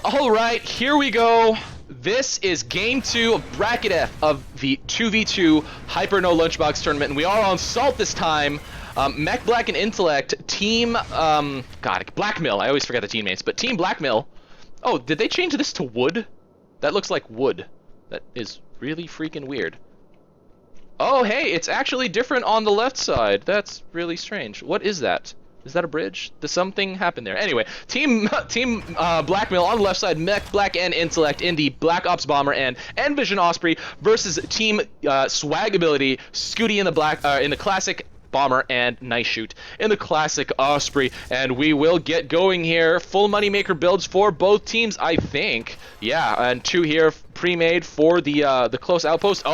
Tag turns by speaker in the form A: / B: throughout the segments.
A: All right, here we go. This is game 2 of Bracket F of the 2v2 Hyper No Lunchbox tournament, and we are on Salt this time. Mechblack and Intellect, team, Blackmill. I always forget the teammates, but Team Blackmill. Oh, did they change this to wood? That looks like wood. That is really freaking weird. Oh, hey, it's actually different on the left side. That's really strange. What is that? Is that a bridge? Does something happen there? Anyway, Team Blackmill on the left side, Mechblack and Intellect in the Black Ops Bomber and Envision Osprey versus Team Swag Ability, Scuti in the classic Bomber and NiceShoot in the classic Osprey, and we will get going here. Full moneymaker builds for both teams, I think. Yeah, and 2 here pre-made for the close outpost.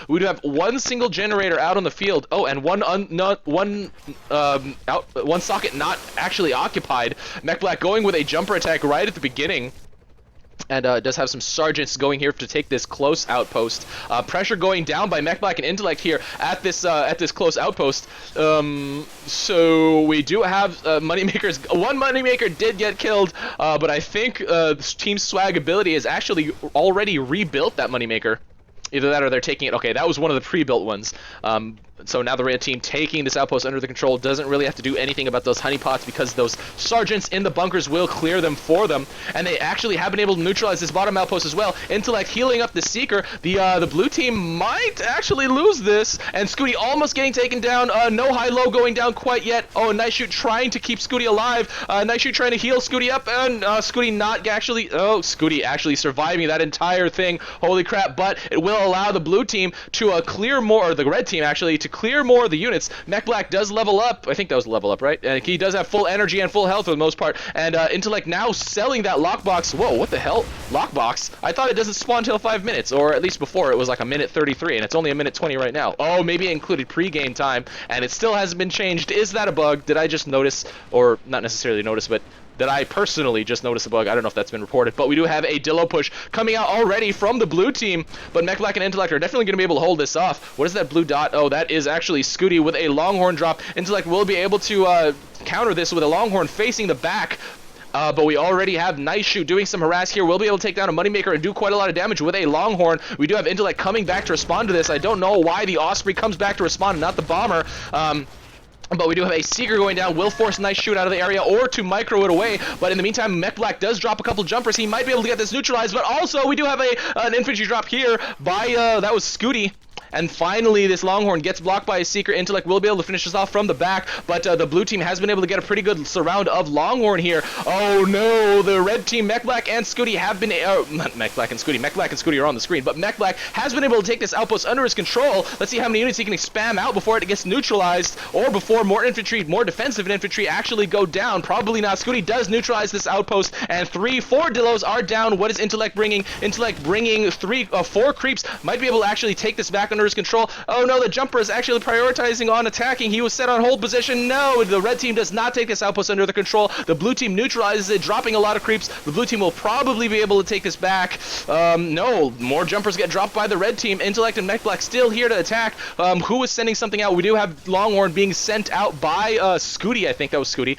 A: We do have one single generator out on the field. Oh, and one socket not actually occupied. Mechblack going with a jumper attack right at the beginning. And does have some sergeants going here to take this close outpost. Pressure going down by Mechblack and Intellect here at this close outpost. So we do have moneymakers. One moneymaker did get killed, but I think Team Swag Ability has actually already rebuilt that moneymaker. Either that or they're taking it. Okay, that was one of the pre-built ones. So now the red team taking this outpost under the control doesn't really have to do anything about those honeypots because those sergeants in the bunkers will clear them for them. And they actually have been able to neutralize this bottom outpost as well. Intellect healing up the Seeker. The blue team might actually lose this. And Scuti almost getting taken down. No high-low going down quite yet. Oh, NiceShoot trying to keep Scuti alive. NiceShoot trying to heal Scuti up. And Scuti not actually... Oh, Scuti actually surviving that entire thing. Holy crap. But it will allow the blue team to clear more, or the red team actually, to clear more of the units. Mechblack does level up. I think that was level up, right? And he does have full energy and full health for the most part. And Intellect now selling that lockbox. Whoa, what the hell? Lockbox? I thought it doesn't spawn until 5 minutes, or at least before it was like a minute 33, and it's only a minute 20 right now. Oh, maybe it included pre-game time, and it still hasn't been changed. Is that a bug? Did I just notice, or not necessarily notice, but that I personally just noticed a bug? I don't know if that's been reported, but we do have a Dillo push coming out already from the blue team, but Mechblack and Intellect are definitely going to be able to hold this off. What is that blue dot? Oh, that is actually Scuti with a Longhorn drop. Intellect will be able to counter this with a Longhorn facing the back. But we already have NiceShoot doing some harass here. We'll be able to take down a moneymaker and do quite a lot of damage with a Longhorn. We do have Intellect coming back to respond to this. I don't know why the Osprey comes back to respond and not the Bomber. But we do have a Seeker going down, will force NiceShoot out of the area or to micro it away. But in the meantime, Mechblack does drop a couple jumpers. He might be able to get this neutralized, but also we do have an infantry drop here by, that was Scuti. And finally, this Longhorn gets blocked by a Seeker. Intellect will be able to finish this off from the back, but the blue team has been able to get a pretty good surround of Longhorn here. Oh no, the red team, Mechblack and Scuti have been, not Mechblack and Scuti are on the screen, but Mechblack has been able to take this outpost under his control. Let's see how many units he can spam out before it gets neutralized, or before more infantry, more defensive infantry actually go down. Probably not. Scuti does neutralize this outpost, and 4 Dillos are down. What is Intellect bringing? Intellect bringing 4 creeps. Might be able to actually take this back under his control. Oh no, the jumper is actually prioritizing on attacking. He was set on hold position. No, the red team does not take this outpost under the control. The blue team neutralizes it, dropping a lot of creeps. The blue team will probably be able to take this back. No, more jumpers get dropped by the red team. Intellect and Mechblack still here to attack. Who is sending something out? We do have Longhorn being sent out by Scuti. I think that was Scuti.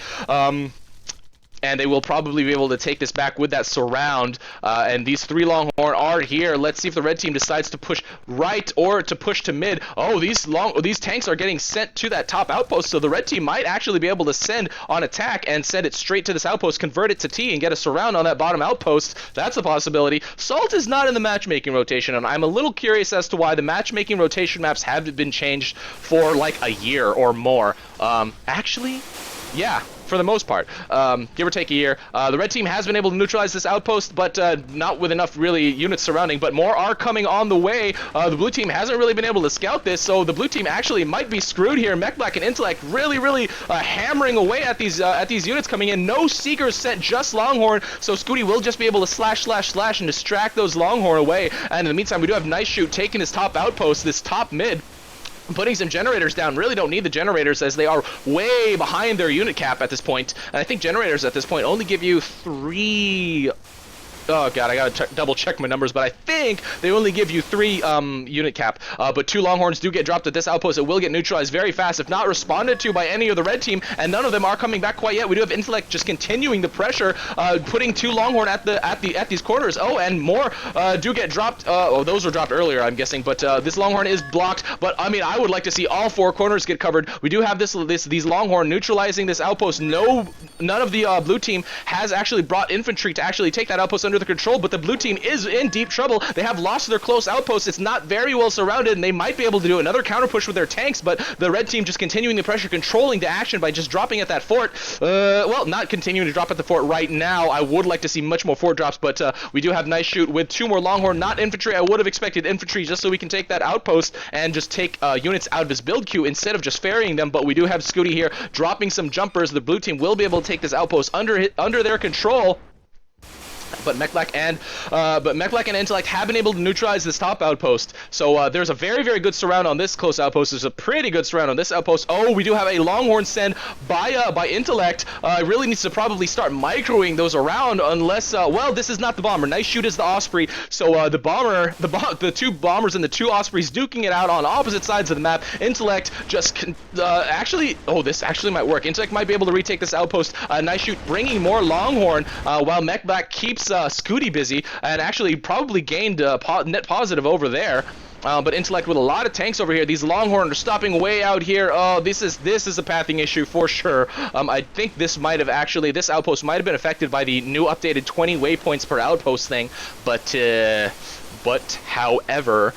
A: And they will probably be able to take this back with that surround. And these 3 Longhorn are here. Let's see if the red team decides to push right or to push to mid. Oh, these tanks are getting sent to that top outpost, so the red team might actually be able to send on attack and send it straight to this outpost, convert it to T, and get a surround on that bottom outpost. That's a possibility. Salt is not in the matchmaking rotation, and I'm a little curious as to why the matchmaking rotation maps haven't been changed for like a year or more. Actually, yeah, for the most part, give or take a year. The red team has been able to neutralize this outpost, but not with enough really units surrounding, but more are coming on the way. The blue team hasn't really been able to scout this, so the blue team actually might be screwed here. Mechblack and Intellect really hammering away at these units coming in. No Seekers sent, just Longhorn, so Scuti will just be able to slash and distract those Longhorn away. And in the meantime, we do have NiceShoot taking this top outpost, this top mid, putting some generators down. Really don't need the generators as they are way behind their unit cap at this point. And I think generators at this point only give you 3 Oh god, I gotta double check my numbers, but I think they only give you 3 unit cap. But 2 Longhorns do get dropped at this outpost. It will get neutralized very fast if not responded to by any of the red team, and none of them are coming back quite yet. We do have Intellect just continuing the pressure, putting 2 Longhorn at these corners. Oh, and more do get dropped. Oh, those were dropped earlier, I'm guessing, but this Longhorn is blocked. But I mean, I would like to see all 4 corners get covered. We do have these Longhorn neutralizing this outpost. None of the blue team has actually brought infantry to actually take that outpost under the control, but the blue team is in deep trouble. They have lost their close outpost. It's not very well surrounded, and they might be able to do another counter push with their tanks, but the red team just continuing the pressure, controlling the action by just dropping at that fort. Well, not continuing to drop at the fort right now. I would like to see much more fort drops, but we do have NiceShoot with 2 more Longhorn, not infantry. I would have expected infantry just so we can take that outpost and just take units out of his build queue instead of just ferrying them, but we do have Scuti here dropping some jumpers. The blue team will be able to take this outpost under their control. But Mechblack and Intellect have been able to neutralize this top outpost. So there's a very, very good surround on this close outpost. There's a pretty good surround on this outpost. Oh, we do have a Longhorn send by Intellect. Really needs to probably start microing those around, unless well, this is not the bomber. NiceShoot is the Osprey. So the 2 bombers and the 2 Ospreys duking it out on opposite sides of the map. Intellect just actually, oh, this actually might work. Intellect might be able to retake this outpost. NiceShoot bringing more Longhorn, while Mechblack keeps Scuti busy, and actually probably gained net positive over there. But Intellect with a lot of tanks over here. These Longhorn are stopping way out here. Oh, this is a pathing issue for sure. I think this outpost might have been affected by the new updated 20 waypoints per outpost thing, but however,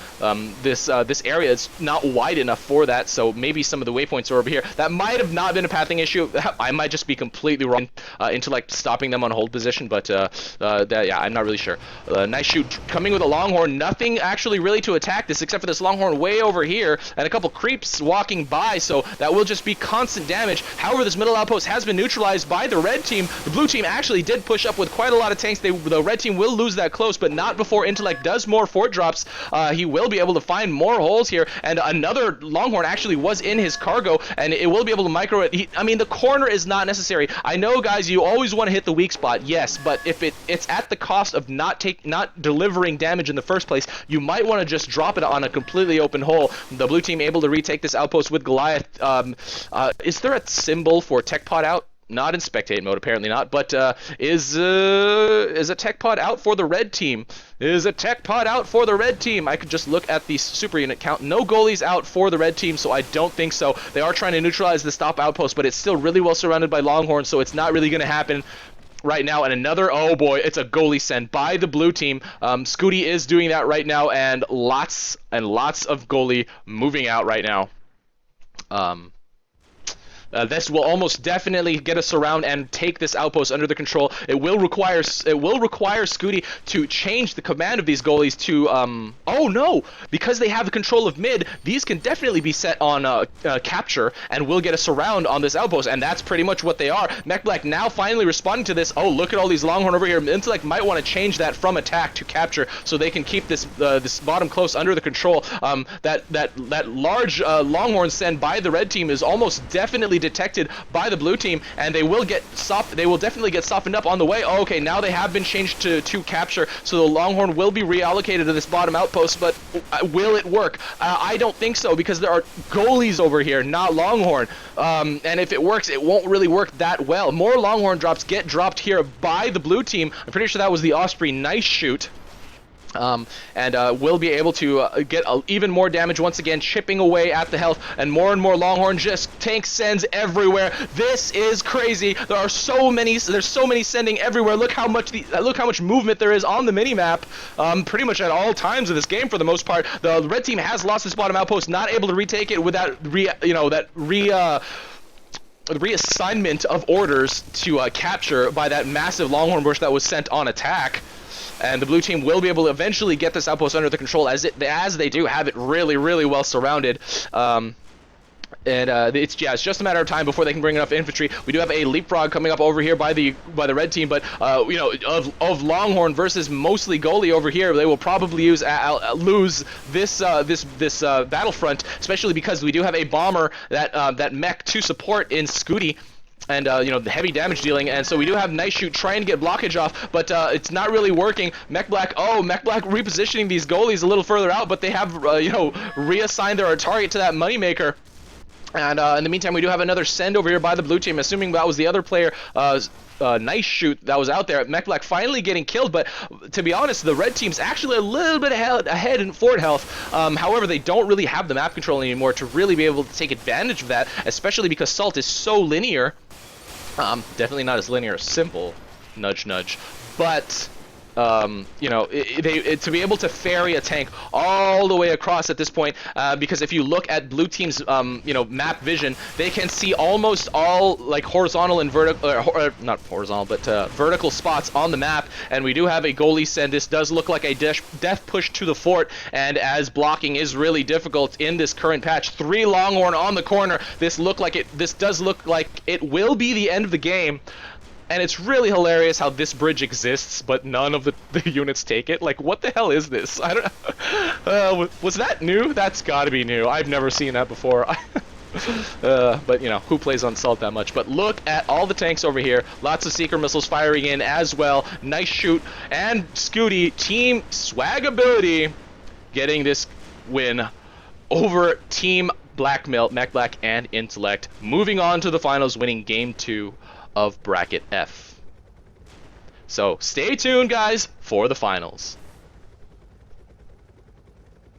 A: this area is not wide enough for that, so maybe some of the waypoints are over here. That might have not been a pathing issue. I might just be completely wrong. Intellect stopping them on hold position, but yeah, I'm not really sure. NiceShoot coming with a Longhorn. Nothing actually really to attack this except for this Longhorn way over here and a couple creeps walking by, so that will just be constant damage. However, this middle outpost has been neutralized by the red team. The blue team actually did push up with quite a lot of tanks. The red team will lose that close, but not before Intellect does more fort drops. He will be able to find more holes here, and another Longhorn actually was in his cargo, and it will be able to micro it. I mean, the corner is not necessary. I know, guys, you always want to hit the weak spot, yes, but if it's at the cost of not delivering damage in the first place, you might want to just drop it on a completely open hole. The blue team able to retake this outpost with Goliath. Is there a symbol for tech pod out? Not in spectate mode, apparently not, but is a tech pod out for the red team? Is a tech pod out for the red team? I could just look at the super unit count. No goalies out for the red team, so I don't think so. They are trying to neutralize the stop outpost, but it's still really well surrounded by Longhorn, so it's not really going to happen right now. And another, oh boy, it's a goalie send by the blue team. Scuti is doing that right now, and lots of goalie moving out right now. This will almost definitely get us around and take this outpost under the control. It will require Scuti to change the command of these goalies to oh no, because they have the control of mid, these can definitely be set on capture and will get us around on this outpost, and that's pretty much what they are. Mechblack now finally responding to this. Oh, look at all these Longhorn over here. Intellect might want to change that from attack to capture so they can keep this this bottom close under the control. That large Longhorn send by the red team is almost definitely detected by the blue team, and they will definitely get softened up on the way. Oh, okay, now they have been changed to capture, so the Longhorn will be reallocated to this bottom outpost, but will it work? I don't think so, because there are goalies over here, not Longhorn, and if it works, it won't really work that well. More Longhorn drops get dropped here by the blue team. I'm pretty sure that was the Osprey NiceShoot. And we'll be able to get even more damage once again, chipping away at the health, and more Longhorn just tank sends everywhere. This is crazy. There's so many sending everywhere. Look how much movement there is on the minimap, pretty much at all times of this game for the most part. The red team has lost this bottom outpost, not able to retake it without reassignment of orders to capture by that massive Longhorn bush that was sent on attack. And the blue team will be able to eventually get this outpost under the control, as they do have it really well surrounded. It's just a matter of time before they can bring enough infantry. We do have a leapfrog coming up over here by the red team, but of Longhorn versus mostly goalie over here, they will probably lose this battlefront, especially because we do have a bomber that mech to support in Scuti. and you know, the heavy damage dealing, and so we do have NiceShoot trying to get blockage off, but it's not really working. Mechblack, Mechblack repositioning these goalies a little further out, but they have you know, reassigned their target to that moneymaker. And in the meantime, we do have another send over here by the blue team, assuming that was the other player, NiceShoot, that was out there. Mechblack finally getting killed, but to be honest, the red team's actually a little bit ahead in forward health. However, they don't really have the map control anymore to really be able to take advantage of that, especially because Salt is so linear. Definitely not as linear as Simple, nudge nudge, but you know, to be able to ferry a tank all the way across at this point, because if you look at blue team's you know, map vision, they can see almost all like horizontal and vertical, not horizontal, but vertical spots on the map, and we do have a goalie send. This does look like a death push to the fort, and as blocking is really difficult in this current patch, 3 Longhorn on the corner. This does look like it will be the end of the game. And it's really hilarious how this bridge exists, but none of the units take it. Like, what the hell is this? I don't. Was that new? That's got to be new. I've never seen that before. But you know, who plays on Salt that much? But look at all the tanks over here. Lots of seeker missiles firing in as well. NiceShoot and Scuti, team swagability, getting this win over Team Blackmill, Mechblack, and Intellect. Moving on to the finals, winning Game 2 of Bracket F. So stay tuned, guys, for the finals.